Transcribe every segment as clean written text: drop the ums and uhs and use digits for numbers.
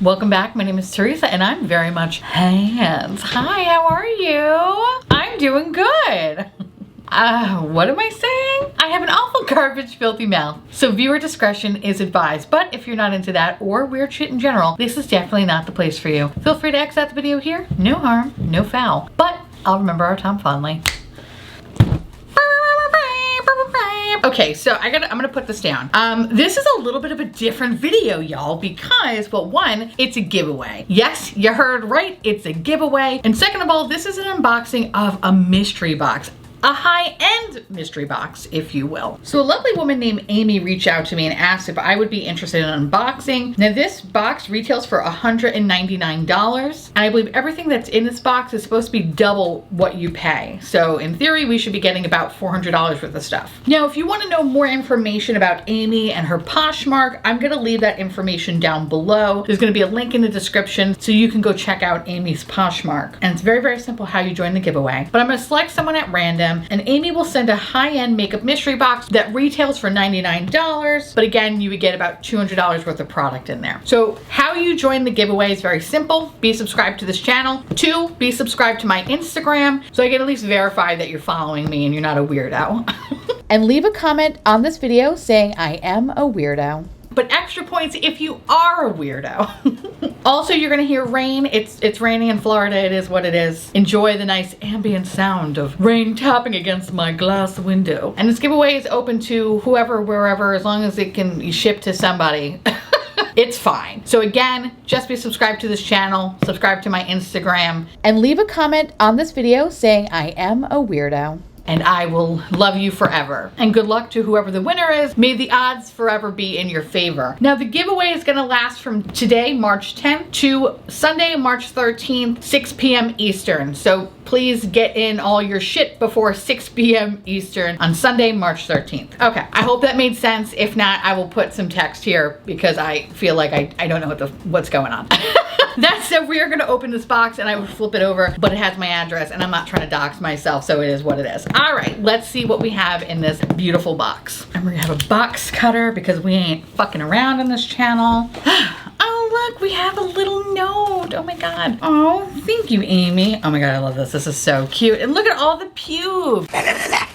Welcome back. My name is Theresa and I'm very much hands. Hi, how are you? I'm doing good. What am I saying? I have an awful garbage filthy mouth, so viewer discretion is advised. But if you're not into that or weird shit in general, this is definitely not the place for you. Feel free to exit out the video here. No harm, no foul. But I'll remember our time fondly. Okay, so I'm gonna put this down. This is a little bit of a different video, y'all, because, well, one, it's a giveaway. Yes, you heard right, it's a giveaway. And second of all, this is an unboxing of a mystery box. A high-end mystery box, if you will. So a lovely woman named Amy reached out to me and asked if I would be interested in unboxing. Now this box retails for $199, and I believe everything that's in this box is supposed to be double what you pay. So in theory, we should be getting about $400 worth of stuff. Now, if you want to know more information about Amy and her Poshmark, I'm gonna leave that information down below. There's gonna be a link in the description so you can go check out Amy's Poshmark. And it's very, very simple how you join the giveaway. But I'm gonna select someone at random, and Amy will send a high-end makeup mystery box that retails for $99, but again, you would get about $200 worth of product in there. So how you join the giveaway is very simple. Be subscribed to this channel. 2, be subscribed to my Instagram so I can at least verify that you're following me and you're not a weirdo. And leave a comment on this video saying I am a weirdo. But extra points if you are a weirdo. Also, you're gonna hear rain. It's raining in Florida. It is what it is. Enjoy the nice ambient sound of rain tapping against my glass window. And this giveaway is open to whoever, wherever, as long as it can be shipped to somebody. It's fine. So again, just be subscribed to this channel, subscribe to my Instagram, and leave a comment on this video saying I am a weirdo. And I will love you forever. And good luck to whoever the winner is. May the odds forever be in your favor. Now the giveaway is gonna last from today, March 10th, to Sunday, March 13th, 6 p.m. Eastern. So please get in all your shit before 6 p.m. Eastern on Sunday, March 13th. Okay, I hope that made sense. If not, I will put some text here because I feel like I don't know what's going on. That said, we are gonna open this box and I will flip it over, but it has my address and I'm not trying to dox myself, so it is what it is. All right, let's see what we have in this beautiful box. And we're gonna have a box cutter because we ain't fucking around on this channel. Oh, look, we have a little note. Oh my God. Oh, thank you, Amy. Oh my God, I love this. This is so cute. And look at all the pubes.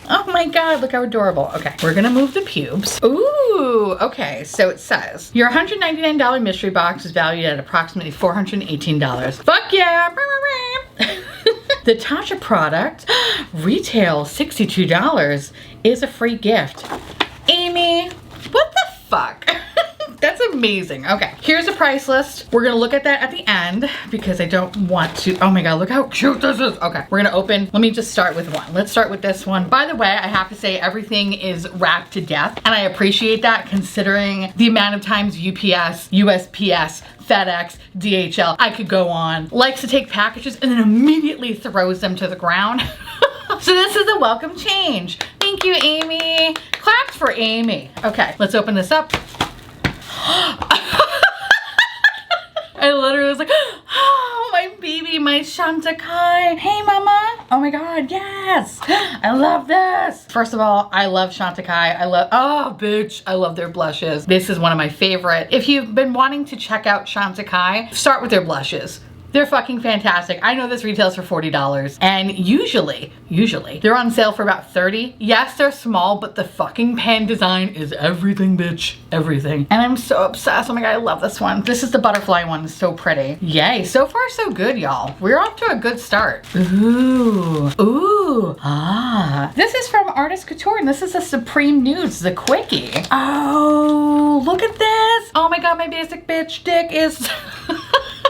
Oh my God, look how adorable. Okay, we're gonna move the pubes. Ooh, okay, so it says, your $199 mystery box is valued at approximately $418. Fuck yeah. The Tasha product, retail $62, is a free gift. Amy, what the fuck? That's amazing. Okay, here's a price list. We're gonna look at that at the end because I don't want to. Oh my God, look how cute this is. Okay, we're gonna open. Let me just start with one. Let's start with this one. By the way, I have to say everything is wrapped to death, and I appreciate that considering the amount of times UPS, USPS, FedEx, DHL, I could go on, likes to take packages and then immediately throws them to the ground. So this is a welcome change. Thank you, Amy. Claps for Amy. Okay, let's open this up. I literally was like, oh, my baby, my Chantecaille. Hey, mama. Oh my God, yes. I love this. First of all, I love Chantecaille. Oh, bitch, I love their blushes. This is one of my favorite. If you've been wanting to check out Chantecaille, start with their blushes. They're fucking fantastic. I know this retails for $40, and usually, they're on sale for about $30. Yes, they're small, but the fucking pen design is everything, bitch. Everything. And I'm so obsessed. Oh my God, I love this one. This is the butterfly one. It's so pretty. Yay, so far so good, y'all. We're off to a good start. Ooh, ooh, ah. This is from Artist Couture, and this is a Supreme Nudes, the quickie. Oh, look at this. Oh my God, my basic bitch dick is...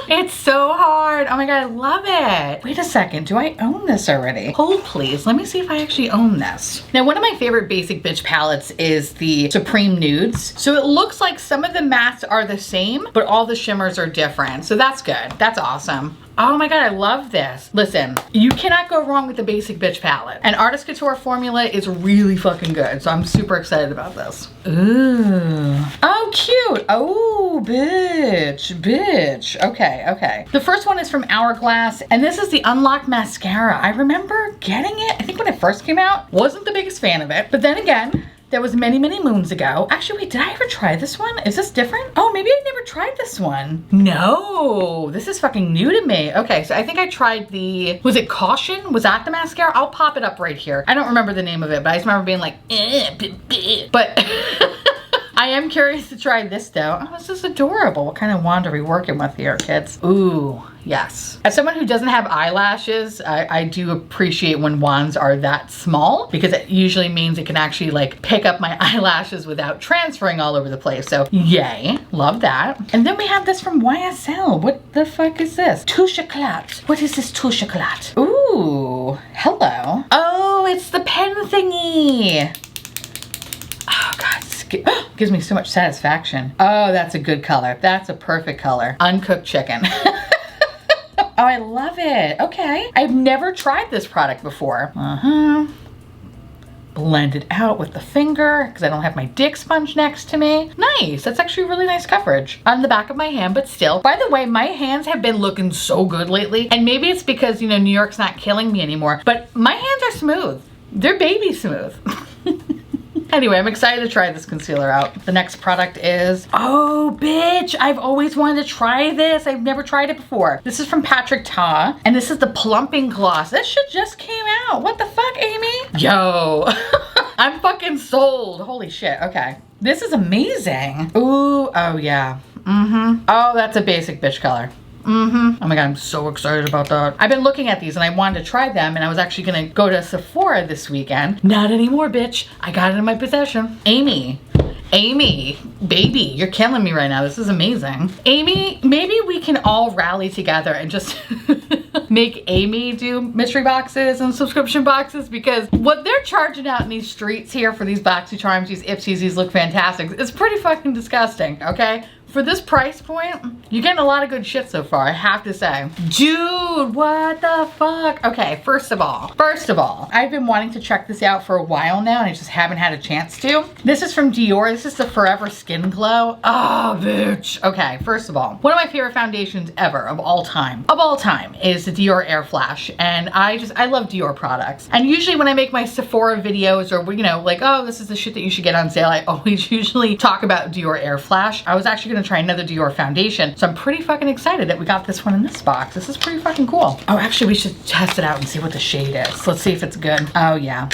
It's so hard. Oh my God, I love it. Wait a second, do I own this already? Hold please, let me see if I actually own this. Now, one of my favorite basic bitch palettes is the Supreme Nudes. So it looks like some of the mattes are the same, but all the shimmers are different. So that's good, that's awesome. Oh my God, I love this. Listen, you cannot go wrong with the basic bitch palette. And Artist Couture formula is really fucking good. So I'm super excited about this. Ooh. Oh, cute. Oh, bitch. Okay, okay. The first one is from Hourglass, and this is the Unlock Mascara. I remember getting it, I think when it first came out. Wasn't the biggest fan of it. But then again, That was many, many moons ago. Actually, wait, did I ever try this one? Is this different? Oh, maybe I never tried this one. No, this is fucking new to me. Okay, so I think I tried the, was it Caution? Was that the mascara? I'll pop it up right here. I don't remember the name of it, but I just remember being like, but I am curious to try this though. Oh, this is adorable. What kind of wand are we working with here, kids? Ooh, yes. As someone who doesn't have eyelashes, I do appreciate when wands are that small because it usually means it can actually like pick up my eyelashes without transferring all over the place. So yay, love that. And then we have this from YSL. What the fuck is this? Touche Éclat. What is this Touche Éclat? Ooh, hello. Oh, it's the pen thingy. Oh God, gives me so much satisfaction. Oh, that's a good color. That's a perfect color. Uncooked chicken. Oh, I love it. Okay. I've never tried this product before. Blend it out with the finger because I don't have my dick sponge next to me. Nice. That's actually really nice coverage on the back of my hand, but still. By the way, my hands have been looking so good lately. And maybe it's because, you know, New York's not killing me anymore, but my hands are smooth. They're baby smooth. Anyway, I'm excited to try this concealer out. The next product is, oh bitch, I've always wanted to try this. I've never tried it before. This is from Patrick Ta, and this is the plumping gloss. This shit just came out. What the fuck, Amy? Yo, I'm fucking sold. Holy shit, okay. This is amazing. Ooh, oh yeah. Oh, that's a basic bitch color. Oh my God, I'm so excited about that. I've been looking at these and I wanted to try them and I was actually gonna go to Sephora this weekend. Not anymore, bitch. I got it in my possession. Amy, baby, you're killing me right now. This is amazing. Amy, maybe we can all rally together and just make Amy do mystery boxes and subscription boxes because what they're charging out in these streets here for these BoxyCharms, these Ipsies, these look fantastic. It's pretty fucking disgusting, okay? For this price point, you're getting a lot of good shit so far, I have to say. Dude, what the fuck? Okay, first of all, I've been wanting to check this out for a while now and I just haven't had a chance to. This is from Dior. This is the Forever Skin Glow. Oh, bitch. Okay, first of all, one of my favorite foundations ever of all time is the Dior Air Flash. And I love Dior products. And usually when I make my Sephora videos or, you know, like, oh, this is the shit that you should get on sale, I always usually talk about Dior Air Flash. I was actually gonna try another Dior foundation. So I'm pretty fucking excited that we got this one in this box. This is pretty fucking cool. Oh, actually we should test it out and see what the shade is. Let's see if it's good. Oh yeah.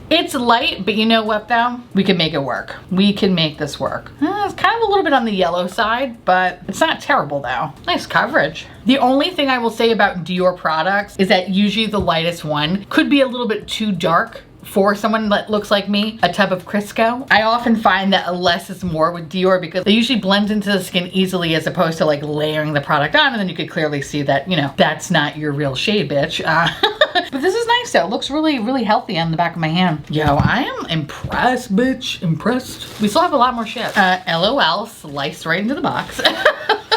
It's light, but you know what though? We can make it work. We can make this work. It's kind of a little bit on the yellow side, but it's not terrible though. Nice coverage. The only thing I will say about Dior products is that usually the lightest one could be a little bit too dark for someone that looks like me, a tub of Crisco. I often find that less is more with Dior because they usually blend into the skin easily as opposed to like layering the product on and then you could clearly see that, you know, that's not your real shade, bitch. But this is nice though. It looks really, really healthy on the back of my hand. Yo, I am impressed, bitch. Impressed. We still have a lot more shit. LOL, sliced right into the box.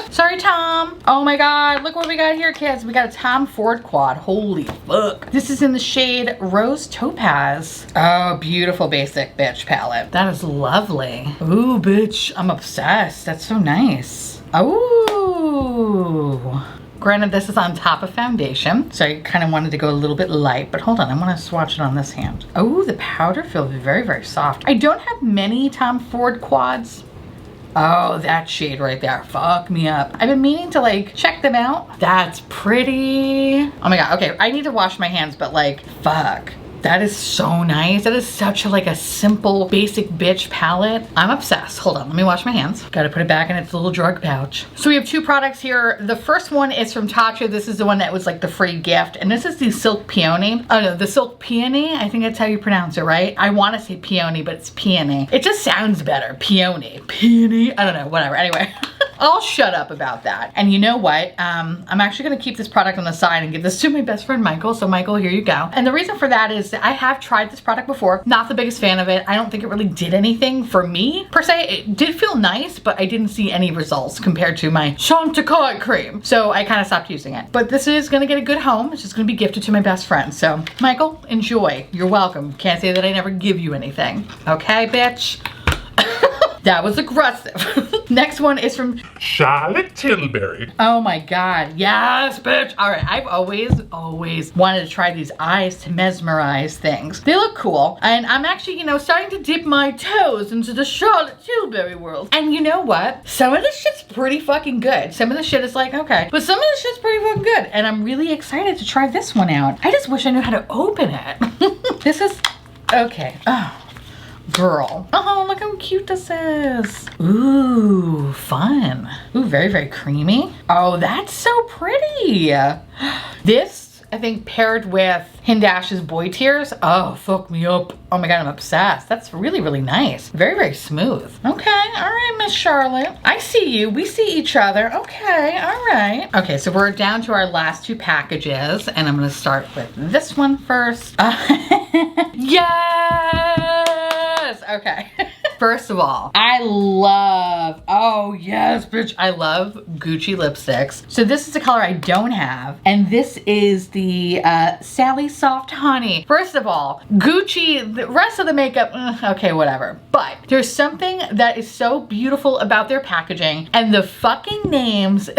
Sorry, Tom. Oh my God, look what we got here, kids. We got a Tom Ford quad. Holy fuck. This is in the shade Rose Topaz. Oh, beautiful basic bitch palette. That is lovely. Ooh, bitch, I'm obsessed. That's so nice. Ooh. Granted, this is on top of foundation, so I kind of wanted to go a little bit light, but hold on, I want to swatch it on this hand. Oh, the powder feels very, very soft. I don't have many Tom Ford quads. Oh, that shade right there. Fuck me up. I've been meaning to like check them out. That's pretty. Oh my God. Okay. I need to wash my hands, but like, fuck. That is so nice. That is such a, like a simple basic bitch palette. I'm obsessed. Hold on, let me wash my hands. Gotta put it back in its little drug pouch. So we have two products here. The first one is from Tatcha. This is the one that was like the free gift. And this is the Silk Peony. Oh no, the Silk Peony. I think that's how you pronounce it, right? I want to say peony, but it's peony. It just sounds better. Peony. Peony. I don't know, whatever. Anyway. I'll shut up about that. And you know what? I'm actually gonna keep this product on the side and give this to my best friend, Michael. So Michael, here you go. And the reason for that is that I have tried this product before. Not the biggest fan of it. I don't think it really did anything for me per se. It did feel nice, but I didn't see any results compared to my Chantecaille cream. So I kind of stopped using it. But this is gonna get a good home. It's just gonna be gifted to my best friend. So Michael, enjoy. You're welcome. Can't say that I never give you anything. Okay, bitch? That was aggressive. Next one is from Charlotte Tilbury. Oh my God, yes, bitch. All right, I've always wanted to try these eyes to mesmerize things. They look cool. And I'm actually, you know, starting to dip my toes into the Charlotte Tilbury world. And you know what? Some of this shit's pretty fucking good. Some of the shit is like, okay. But some of the shit's pretty fucking good. And I'm really excited to try this one out. I just wish I knew how to open it. This is, okay. Oh. Girl. Oh, look how cute this is. Ooh, fun. Ooh, very, very creamy. Oh, that's so pretty. This, I think, paired with Hindash's Boy Tears. Oh, fuck me up. Oh my God, I'm obsessed. That's really, really nice. Very, very smooth. Okay, all right, Miss Charlotte. I see you. We see each other. Okay, all right. Okay, so we're down to our last two packages, and I'm gonna start with this one first. Yes! Okay. First of all, I love, oh yes, bitch, I love Gucci lipsticks. So this is a color I don't have, and this is the Sally Soft Honey. First of all, Gucci, the rest of the makeup, okay, whatever. But there's something that is so beautiful about their packaging and the fucking names.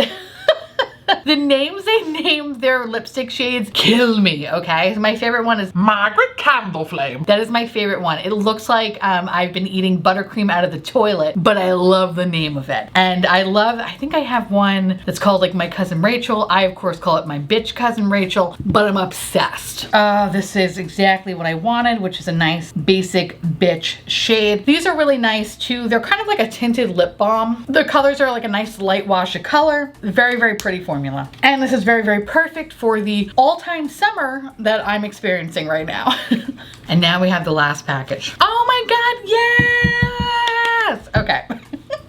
The names they named their lipstick shades kill me, okay? So my favorite one is Margaret Candleflame. That is my favorite one. It looks like I've been eating buttercream out of the toilet, but I love the name of it. And I think I have one that's called like My Cousin Rachel. I, of course, call it My Bitch Cousin Rachel, but I'm obsessed. This is exactly what I wanted, which is a nice basic bitch shade. These are really nice too. They're kind of like a tinted lip balm. The colors are like a nice light wash of color. Very, very pretty formula. And this is very, very perfect for the all-time summer that I'm experiencing right now. And now we have the last package. Oh my God, yes! Okay.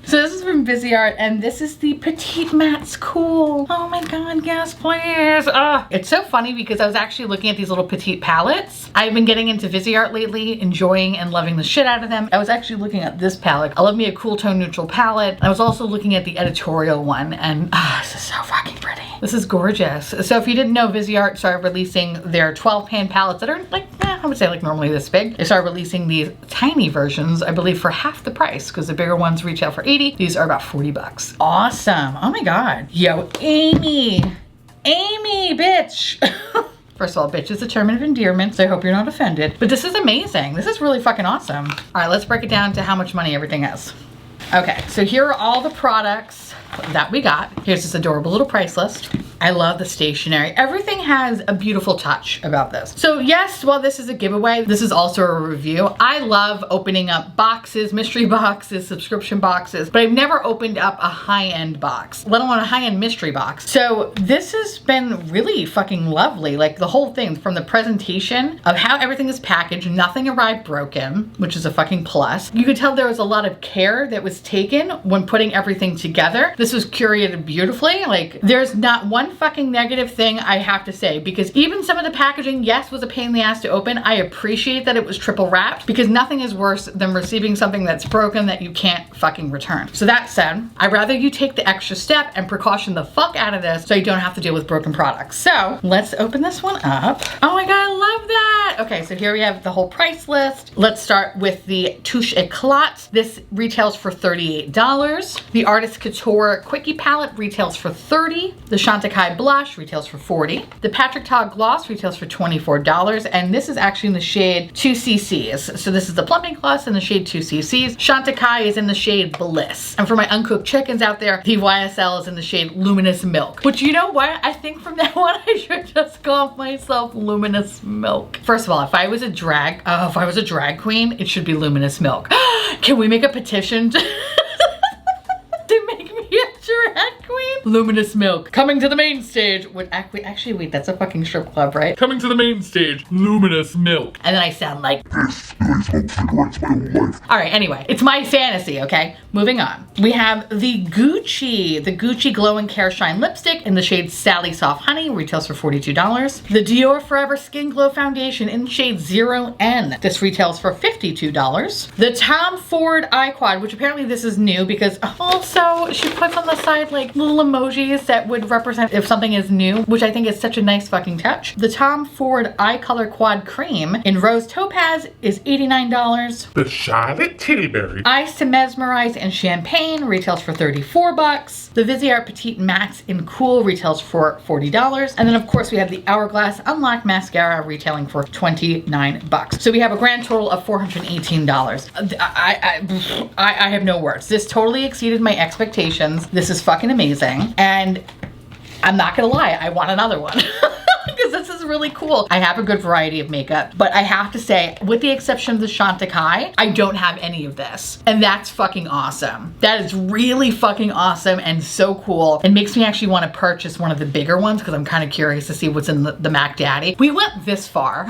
So this is from Viseart, and this is the Petite Matte's Cool. Oh my God, yes, please. It's so funny because I was actually looking at these little petite palettes. I've been getting into Viseart lately, enjoying and loving the shit out of them. I was actually looking at this palette. I love me a cool tone neutral palette. I was also looking at the editorial one, and this is so fucking pretty. This is gorgeous. So if you didn't know, Viseart started releasing their 12-pan palettes that are like, I would say like normally this big. They started releasing these tiny versions, I believe for half the price, because the bigger ones retail for 80. These are about 40 bucks. Awesome. Oh my God. Yo, Amy, bitch. First of all, bitch is a term of endearment, so I hope you're not offended. But this is amazing. This is really fucking awesome. All right, let's break it down to how much money everything is. Okay, so here are all the products that we got. Here's this adorable little price list. I love the stationery. Everything has a beautiful touch about this. So yes, while this is a giveaway, this is also a review. I love opening up boxes, mystery boxes, subscription boxes, but I've never opened up a high-end box, let alone a high-end mystery box. So this has been really fucking lovely. Like the whole thing, from the presentation of how everything is packaged, nothing arrived broken, which is a fucking plus. You could tell there was a lot of care that was taken when putting everything together. This was curated beautifully. Like there's not one fucking negative thing I have to say, because even some of the packaging, yes, was a pain in the ass to open. I appreciate that it was triple wrapped, because nothing is worse than receiving something that's broken that you can't fucking return. So that said, I'd rather you take the extra step and precaution the fuck out of this so you don't have to deal with broken products. So let's open this one up. Oh my God, I love that. Okay, so here we have the whole price list. Let's start with the Touche Éclat. This retails for $38. The Artist Couture Quickie Palette retails for $30. The Chantecaille Blush retails for $40. The Patrick Ta Gloss retails for $24. And this is actually in the shade 2cc's. So this is the plumping gloss in the shade 2cc's. Chantecaille is in the shade Bliss. And for my uncooked chickens out there, the YSL is in the shade Luminous Milk. Which, you know what? I think from now on I should just call myself Luminous Milk. First of all, if I was a drag queen, it should be Luminous Milk. Can we make a petition to make me a drag queen? Luminous Milk coming to the main stage. Actually, wait, that's a fucking strip club, right? Coming to the main stage, Luminous Milk. And then I sound like this. All right, anyway, it's my fantasy, okay? Moving on. We have the Gucci Glow and Care Shine Lipstick in the shade Sally Soft Honey, retails for $42. The Dior Forever Skin Glow Foundation in the shade 0N. This retails for $52. The Tom Ford Eye Quad, which apparently this is new because also she puts on the side like little emojis that would represent if something is new, which I think is such a nice fucking touch. The Tom Ford Eye Color Quad Cream in Rose Topaz is $89. The Charlotte Tilbury. Eyes to Mesmerize in Champagne retails for $34. The Viseart Petite Mattes in Cool retails for $40. And then of course we have the Hourglass Unlock Mascara retailing for $29. So we have a grand total of $418. I have no words. This totally exceeded my expectations. This is fucking amazing. And I'm not gonna lie, I want another one. Because this is really cool. I have a good variety of makeup, but I have to say, with the exception of the Chantecaille, I don't have any of this. And that's fucking awesome. That is really fucking awesome and so cool. It makes me actually want to purchase one of the bigger ones because I'm kind of curious to see what's in the Mac Daddy. We went this far.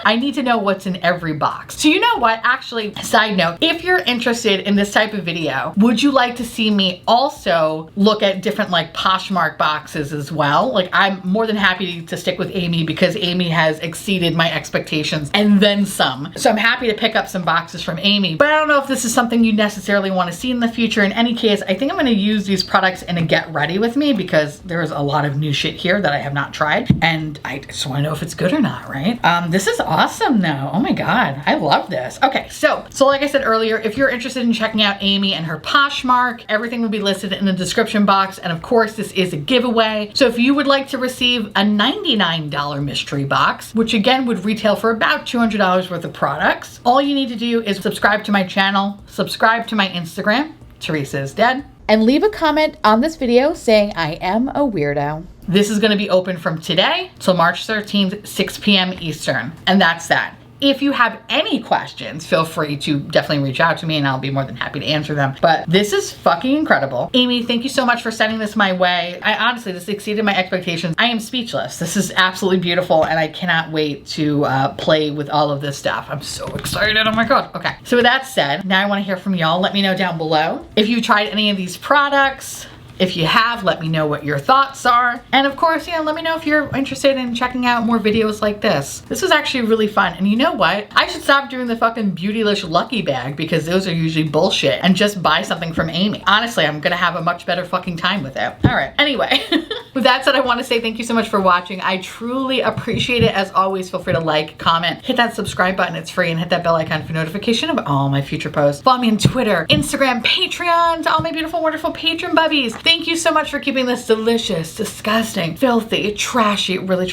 I need to know what's in every box. So you know what, actually, side note, if you're interested in this type of video, would you like to see me also look at different like Poshmark boxes as well? Like I'm more than happy to stick with Amy because Amy has exceeded my expectations and then some. So I'm happy to pick up some boxes from Amy, but I don't know if this is something you necessarily want to see in the future. In any case, I think I'm gonna use these products in a get ready with me because there's a lot of new shit here that I have not tried and I just wanna know if it's good or not, right? This is awesome though. Oh my God, I love this. Okay, so like I said earlier, if you're interested in checking out Amy and her Poshmark, everything will be listed in the description box. And of course, this is a giveaway. So if you would like to receive a $99 mystery box, which again would retail for about $200 worth of products, all you need to do is subscribe to my channel, subscribe to my Instagram, Theresa is dead, and leave a comment on this video saying I am a weirdo. This is gonna be open from today till March 13th, 6 p.m. Eastern. And that's that. If you have any questions, feel free to definitely reach out to me and I'll be more than happy to answer them. But this is fucking incredible. Amy, thank you so much for sending this my way. Honestly, this exceeded my expectations. I am speechless. This is absolutely beautiful and I cannot wait to play with all of this stuff. I'm so excited, oh my God. Okay, so with that said, now I wanna hear from y'all. Let me know down below if you tried any of these products. If you have, let me know what your thoughts are. And of course, you know, let me know if you're interested in checking out more videos like this. This was actually really fun. And you know what? I should stop doing the fucking Beautylish Lucky Bag because those are usually bullshit and just buy something from Amy. Honestly, I'm gonna have a much better fucking time with it. All right, anyway. With that said, I wanna say thank you so much for watching. I truly appreciate it. As always, feel free to like, comment, hit that subscribe button, it's free, and hit that bell icon for notification of all my future posts. Follow me on Twitter, Instagram, Patreon, to all my beautiful, wonderful patron bubbies. Thank you so much for keeping this delicious, disgusting, filthy, trashy, really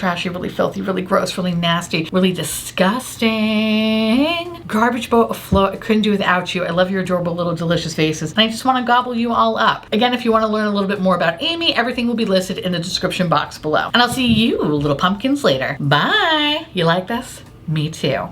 filthy, really gross, really nasty, really disgusting garbage boat afloat. I couldn't do without you. I love your adorable little delicious faces. And I just want to gobble you all up. Again, if you want to learn a little bit more about Amy, everything will be listed in the description box below. And I'll see you little pumpkins later. Bye. You like this? Me too.